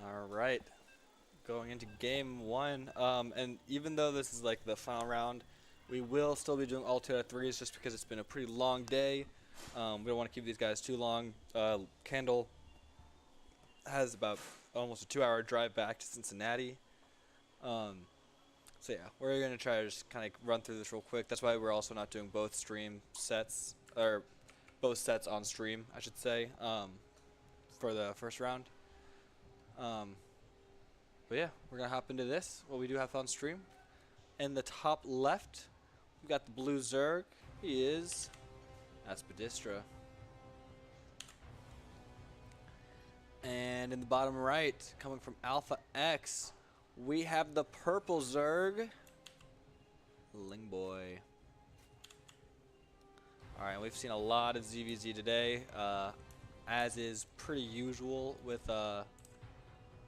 All right, going into game one. And even though this is like the final round, we will still be doing all 2 out of 3s just because it's been a pretty long day. We don't want to keep these guys too long. Kendall has about almost a 2-hour drive back to Cincinnati. Um, so yeah, we're gonna try to just kind of run through this real quick. That's why we're also not doing both stream sets or both sets on stream, I should say, for the first round. Um, But yeah, we're gonna hop into this. What we do have on stream. In the top left, we got the blue Zerg. He is Aspidistra. And in the bottom right, coming from Alpha X, we have the purple Zerg, Lingboy. Alright, we've seen a lot of ZVZ today, as is pretty usual with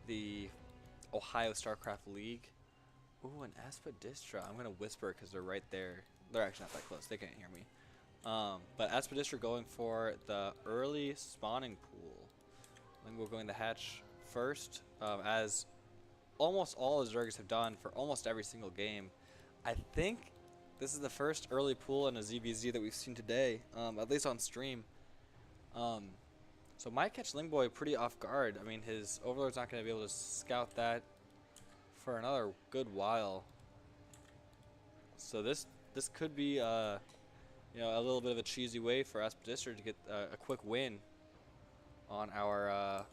the Ohio StarCraft League. Ooh, an Aspidistra. I'm gonna whisper because they're right there. They're actually not that close. They can't hear me. But Aspidistra going for the early spawning pool. I think we're going to hatch first, as almost all the Zergs have done for almost every single game. I think this is the first early pool in a ZVZ that we've seen today, at least on stream. So might catch Lingboy pretty off guard. I mean, his Overlord's not going to be able to scout that for another good while. So this could be you know, a little bit of a cheesy way for Aspidistra to get a quick win on our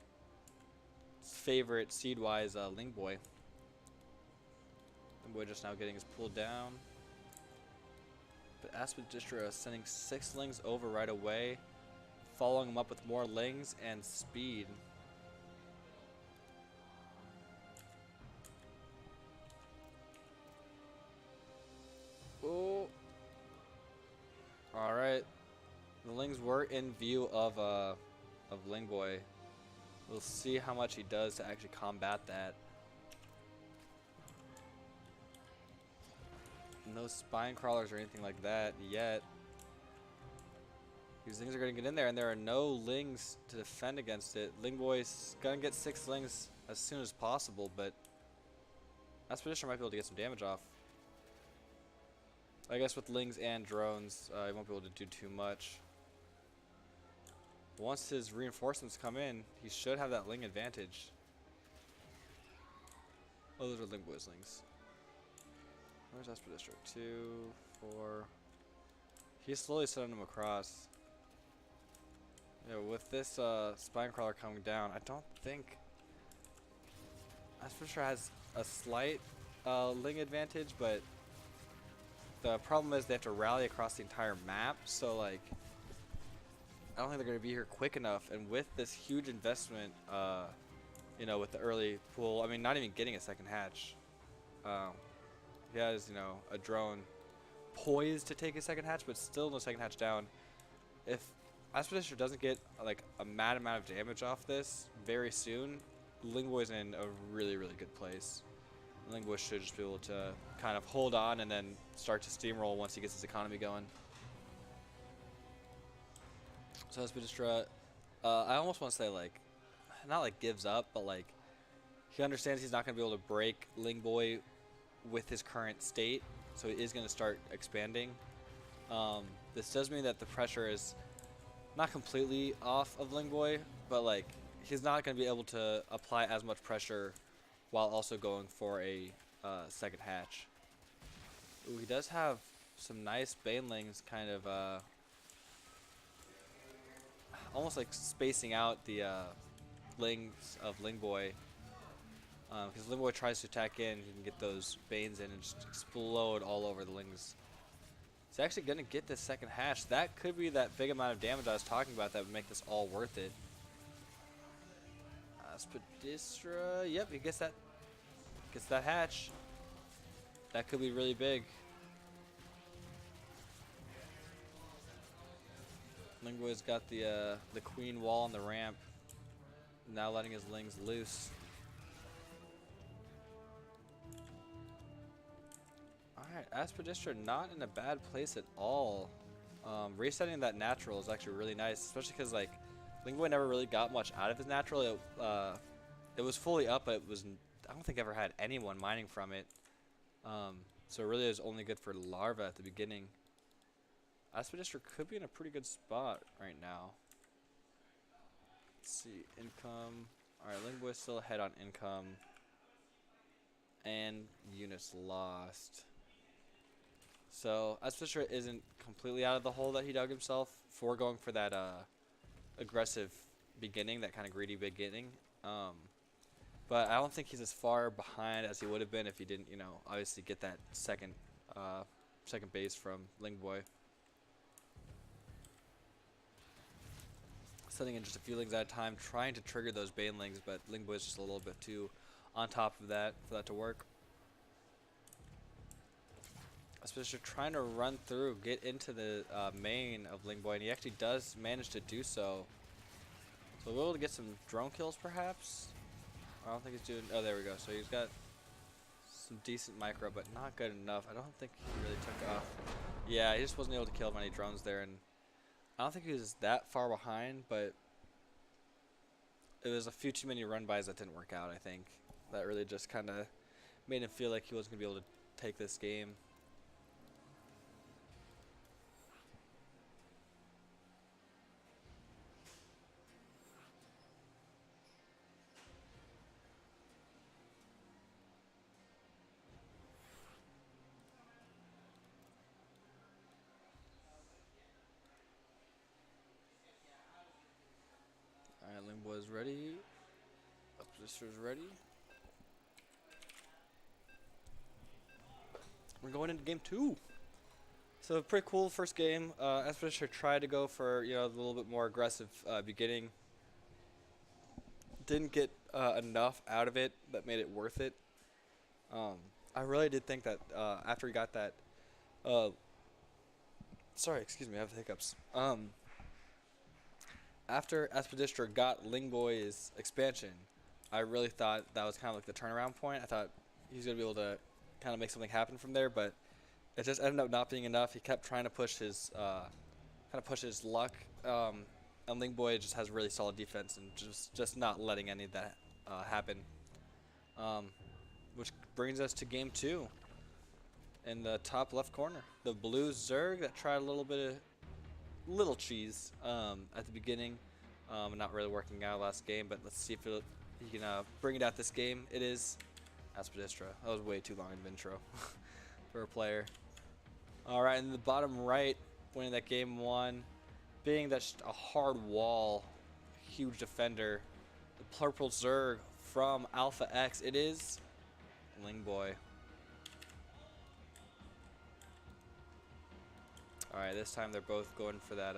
favorite seed-wise Lingboy. Lingboy just now getting his pull down. But Aspidistra sending 6 Lings over right away, following him up with more Lings and speed. Oh. Alright. The Lings were in view of Lingboy. We'll see how much he does to actually combat that. No spine crawlers or anything like that yet. These Lings are going to get in there, and there are no Lings to defend against it. Lingboy's going to get 6 Lings as soon as possible, but Aspidistra might be able to get some damage off. I guess with Lings and drones, he won't be able to do too much. Once his reinforcements come in, he should have that Ling advantage. Oh, those are Lingboy's Lings. Where's Aspidistra? 2, 4. He's slowly sending them across. Yeah, with this spine crawler coming down, I don't think Aspidistra has a slight Ling advantage, but the problem is they have to rally across the entire map, so like I don't think they're going to be here quick enough. And with this huge investment, you know, with the early pool, I mean, not even getting a second hatch. He has, you know, a drone poised to take a second hatch, but still no second hatch down. If Aspidistra doesn't get like a mad amount of damage off this very soon, Lingboy's in a really, really good place. Lingboy should just be able to kind of hold on and then start to steamroll once he gets his economy going. So Aspidistra, I almost want to say like, not like gives up, but like he understands he's not going to be able to break Lingboy with his current state, so he is going to start expanding. This does mean that the pressure is not completely off of Lingboy, but like he's not going to be able to apply as much pressure while also going for a second hatch. Ooh, he does have some nice Banelings kind of almost like spacing out the Lings of Lingboy. Because Lingboy tries to attack in, he can get those Banes in and just explode all over the Lings. He's actually going to get this second hatch. That could be that big amount of damage I was talking about that would make this all worth it. Aspidistra, yep, he gets that hatch. That could be really big. Lingboy's got the queen wall on the ramp. Now letting his Lings loose. Alright, Aspidistra not in a bad place at all. Resetting that natural is actually really nice, especially because like Lingboy never really got much out of his natural. it was fully up, but I don't think ever had anyone mining from it. So it really is only good for larva at the beginning. Aspidistra could be in a pretty good spot right now. Let's see, income. Alright, Lingboy still ahead on income. And units lost. So Aspidistra isn't completely out of the hole that he dug himself for going for that aggressive beginning, that kind of greedy beginning. But I don't think he's as far behind as he would have been if he didn't, you know, obviously get that second base from Lingboy. Setting in just a few lings at a time, trying to trigger those banelings, but Lingboy's just a little bit too on top of that for that to work. Especially trying to run through, get into the main of Lingboy, and he actually does manage to do so. So we'll be able to get some drone kills, perhaps. I don't think he's doing. Oh, there we go. So he's got some decent micro, but not good enough. I don't think he really took off. Yeah, he just wasn't able to kill many drones there, and I don't think he was that far behind, but it was a few too many run-bys that didn't work out, I think. That really just kind of made him feel like he wasn't going to be able to take this game. Alright, Lingboy's ready. Aspidistra ready. We're going into game 2. So pretty cool first game. Aspidistra tried to go for, you know, a little bit more aggressive beginning. Didn't get enough out of it that made it worth it. I really did think that after he got that, sorry, excuse me, I have hiccups. After Aspidistra got Lingboy's expansion, I really thought that was kind of like the turnaround point. I thought he was gonna be able to kind of make something happen from there, but it just ended up not being enough. He kept trying to push his luck, and Lingboy just has really solid defense and just not letting any of that happen. Which brings us to game 2. In the top left corner, the blue Zerg that tried a little cheese at the beginning, not really working out last game. But let's see if he can bring it out this game. It is Aspidistra. That was way too long of an intro for a player. All right, in the bottom right, winning that game 1, being that's a hard wall, huge defender, the purple Zerg from Alpha X. It is Lingboy. Alright, this time they're both going for that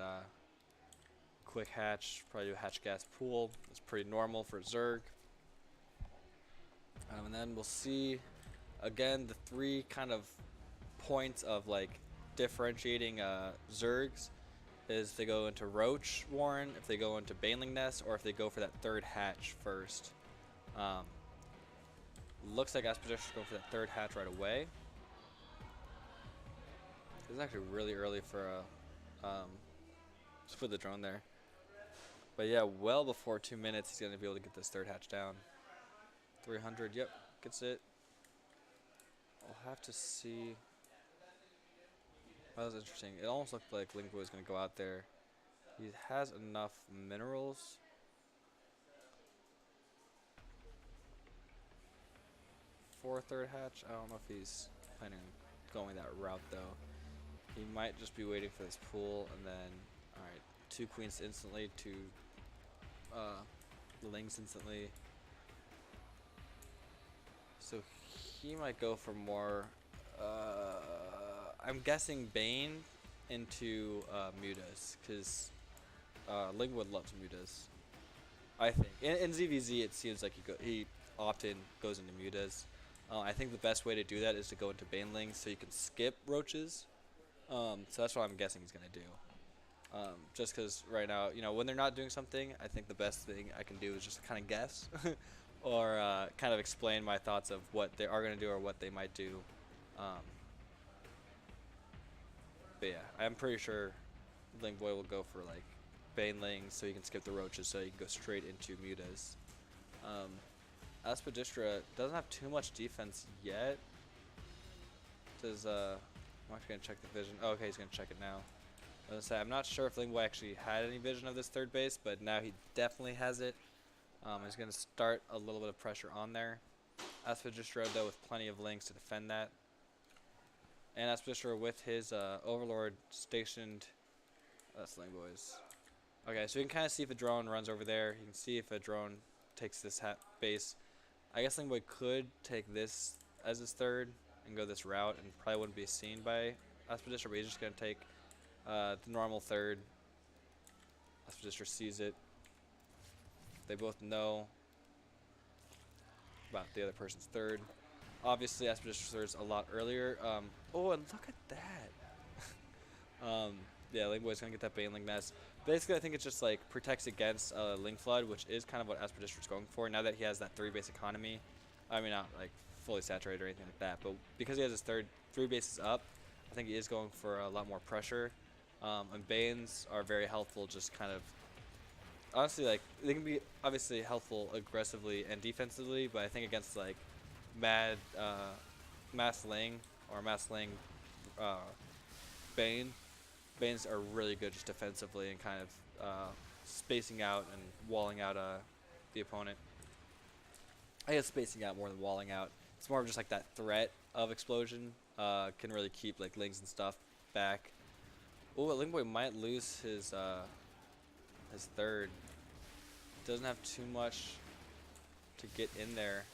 quick hatch, probably do a hatch gas pool. It's pretty normal for Zerg. And then we'll see, again, the 3 kind of points of like differentiating Zergs is if they go into Roach Warren, if they go into Baneling Nest, or if they go for that 3rd hatch first. Looks like Aspidistra going for that 3rd hatch right away. It's actually really early for just put the drone there. But yeah, well before 2 minutes, he's gonna be able to get this 3rd hatch down. 300, yep, gets it. I'll have to see. That was interesting. It almost looked like Lingboy was gonna go out there. He has enough minerals. For 3rd hatch, I don't know if he's planning on going that route though. He might just be waiting for this pool, and then, alright, 2 queens instantly, 2 lings instantly. So he might go for more, I'm guessing Bane into Mutas, because Lingwood loves Mutas, I think. In ZVZ, it seems like he often goes into Mutas. I think the best way to do that is to go into Banelings so you can skip Roaches. So that's what I'm guessing he's going to do. Just because right now, you know, when they're not doing something, I think the best thing I can do is just kind of guess or kind of explain my thoughts of what they are going to do or what they might do. But yeah, I'm pretty sure Lingboy will go for like Banelings so you can skip the Roaches so you can go straight into Mutas. Aspidistra doesn't have too much defense yet. Does I'm actually gonna check the vision. Oh, okay, he's gonna check it now. I was gonna say I'm not sure if Lingboy actually had any vision of this third base, but now he definitely has it. He's gonna start a little bit of pressure on there. Aspidistra though with plenty of links to defend that. And Aspidistra with his Overlord stationed. That's Lingboy's. Okay, so you can kind of see if a drone runs over there. You can see if a drone takes this base. I guess Lingboy could take this as his third and go this route and probably wouldn't be seen by Aspidistra, but he's just going to take the normal third. Aspidistra sees it. They both know about the other person's third. Obviously, Aspidistra's third is a lot earlier. Oh, and look at that. Yeah, Lingboy's going to get that Baneling Nest. Basically, I think it just like protects against Ling Flood, which is kind of what Aspidistra's going for. Now that he has that 3-base economy, I mean, not like fully saturated or anything like that, but because he has his 3 bases up, I think he is going for a lot more pressure. And Banes are very helpful, just kind of honestly, like they can be obviously helpful aggressively and defensively, but I think against like Mass Ling or Mass Ling Bane. Banes are really good just defensively and kind of spacing out and walling out the opponent. I guess spacing out more than walling out. It's more of just like that threat of explosion can really keep like Lings and stuff back. Oh, Lingboy might lose his third. Doesn't have too much to get in there.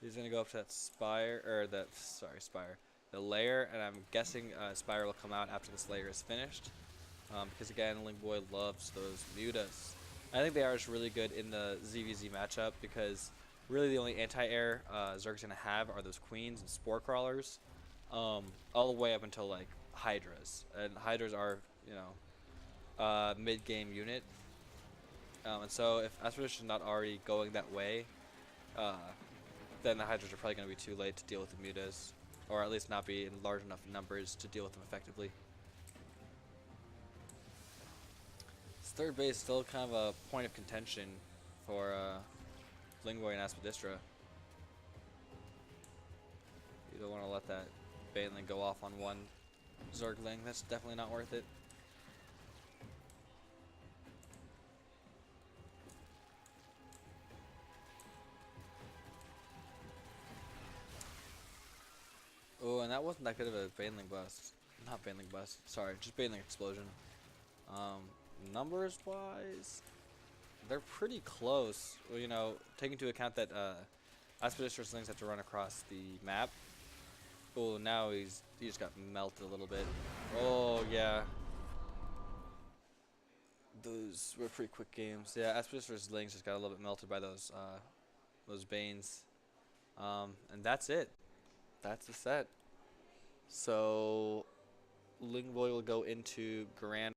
He's gonna go up to that spire, or that spire. The layer, and I'm guessing Spire will come out after this layer is finished, because again, Lingboy loves those mutas. I think they are just really good in the ZVZ matchup because really the only anti-air Zerg's gonna have are those queens and spore crawlers, all the way up until like Hydras, and Hydras are mid-game unit, and so if Aspidistra is not already going that way, then the Hydras are probably gonna be too late to deal with the mutas. Or at least not be in large enough numbers to deal with them effectively. This third base is still kind of a point of contention for Lingboy and Aspidistra. You don't want to let that Baneling go off on one Zergling. That's definitely not worth it. Oh, and that wasn't that good of a Baneling bust. Not Baneling bust. Sorry, just Baneling explosion. Numbers wise, they're pretty close. Well, you know, taking into account that Aspidistra's Lings have to run across the map. Oh, now he just got melted a little bit. Oh yeah, those were pretty quick games. Yeah, Aspidistra's Lings just got a little bit melted by those Banes. And that's it. That's the set. So Lingboy will go into GameArena.